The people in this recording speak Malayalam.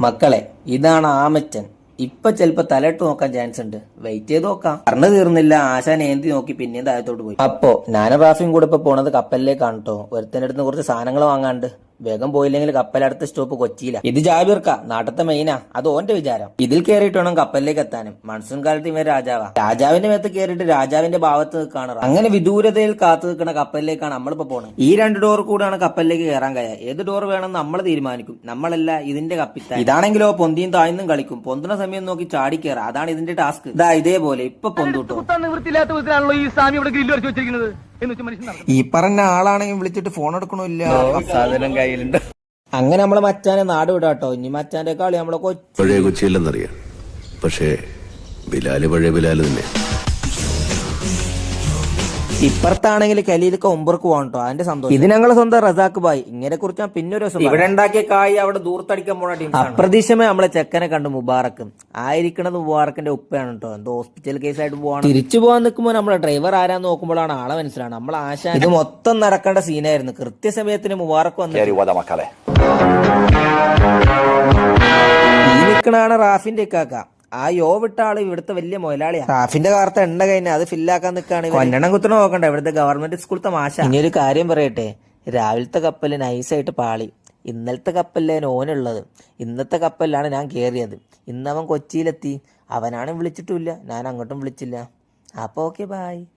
മക്കളെ, ഇതാണ് ആമച്ചൻ. ഇപ്പൊ ചിലപ്പോ തലയിട്ട് നോക്കാൻ ചാൻസ് ഉണ്ട്. വെയിറ്റ് ചെയ്ത് നോക്കാം. പറഞ്ഞു തീർന്നില്ല, ആശാൻ ഏന്തി നോക്കി പിന്നെയും താഴത്തോട്ട് പോയി. അപ്പോ ഞാനും റാഫിയും കൂടെ ഇപ്പൊ പോണത് കപ്പലിലേക്കാണ് കേട്ടോ. ഒരുത്തൻ്റെ അടുത്ത് കുറച്ച് സാധനങ്ങൾ വാങ്ങാണ്ട്. വേഗം പോയില്ലെങ്കിൽ കപ്പലടുത്ത സ്റ്റോപ്പ് കൊച്ചിയില. ഇത് ജാബിർക്ക, നാട്ടത്തെ മെയിനാ. അത് ഓന്റെ വിചാരം. ഇതിൽ കയറിയിട്ട് വേണം കപ്പലിലേക്ക് എത്താനും. മൺസൂൺ കാലത്ത് ഇവൻ രാജാവാ. രാജാവിന്റെ മേത്ത് കയറിയിട്ട് രാജാവിന്റെ ഭാവത്ത് നിൽക്കാണ്. അങ്ങനെ വിദൂരതയിൽ കാത്തു നിൽക്കുന്ന കപ്പലിലേക്കാണ് നമ്മളിപ്പോ പോണത്. ഈ 2 ഡോർ കൂടാണ് കപ്പലിലേക്ക് കയറാൻ കഴിയുക. ഏത് ഡോർ വേണം നമ്മൾ തീരുമാനിക്കും. നമ്മളല്ല ഇതിന്റെ കപ്പിത്താൻ. ഇതാണെങ്കിലോ പൊന്തിയും താഴ്ന്നും കളിക്കും. പൊന്തുന്ന സമയം നോക്കി ചാടി കയറാം. അതാണ് ഇതിന്റെ ടാസ്ക്. ഇതാ ഇതേപോലെ ഇപ്പൊ പൊന്തുട്ടോ. ഈ പറഞ്ഞ ആളാണെങ്കിൽ വിളിച്ചിട്ട് ഫോൺ എടുക്കണില്ല. സാധനം കയ്യിലുണ്ട്. അങ്ങനെ നമ്മളെ മച്ചാനെ നാട് വിടാട്ടോ. ഇനി മച്ചാന്റെ കളി നമ്മളെ പഴയ കൊച്ചിയില്ലെന്നറിയാം, പക്ഷേ ബിലാല് പഴയ ബിലാല് തന്നെ. ഇപ്പുറത്താണെങ്കിൽ കലീലൊക്കെ ഒമ്പർക്ക് പോകണം കേട്ടോ. അതിന്റെ സന്തോഷം. ഇത് ഞങ്ങളെ സ്വന്തം റസാഖ് ഭായ്. ഇങ്ങനെ കുറിച്ച് ഞാൻ പിന്നെ ഒരു ദിവസം ഇവിടെ ഉണ്ടാക്കിയ കായ് അവിടെ ദൂർത്തടിക്കാൻ പോണ ടീം. അപ്രതീക്ഷമായി നമ്മളെ ചെക്കനെ കണ്ടു മുബാറക്കും. ആയിരിക്കണത് മുബാറക്കിന്റെ ഉപ്പയാണ് കേട്ടോ. എന്തോ ഹോസ്പിറ്റൽ കേസായിട്ട് പോവാണ്. തിരിച്ചു പോകാൻ നിൽക്കുമ്പോൾ നമ്മളെ ഡ്രൈവർ ആരാന്ന് നോക്കുമ്പോഴാണ് ആളെ മനസ്സിലാണ്. നമ്മളെ ആശാൻ. ഇത് മൊത്തം നടക്കേണ്ട സീനായിരുന്നു. കൃത്യസമയത്തിന് മുബാറക്ക് വന്നു. ഈ നിൽക്കണാണ് റാഫിന്റെ ഇക്കാക്ക. ആ യോ വിട്ട ആള് ഇവിടുത്തെ വലിയ മുതലാളിയാ. റാഫിന്റെ കാർത്ത എണ്ണ കഴിഞ്ഞ അത് ഫില്ലാക്കാൻ നിൽക്കാണ്. കൊല്ലണം കുത്തണ നോക്കണ്ട. ഇവിടുത്തെ ഗവൺമെന്റ് സ്കൂളത്തെ മാഷ. ഇനിയൊരു കാര്യം പറയട്ടെ, രാവിലത്തെ കപ്പല് നൈസായിട്ട് പാളി. ഇന്നലത്തെ കപ്പലിലെ ഓനുള്ളത്. ഇന്നത്തെ കപ്പലിലാണ് ഞാൻ കയറിയത്. ഇന്നവൻ കൊച്ചിയിലെത്തി. അവനാണ് വിളിച്ചിട്ടുമില്ല, ഞാൻ അങ്ങോട്ടും വിളിച്ചില്ല. അപ്പൊ ഓക്കെ, ബൈ.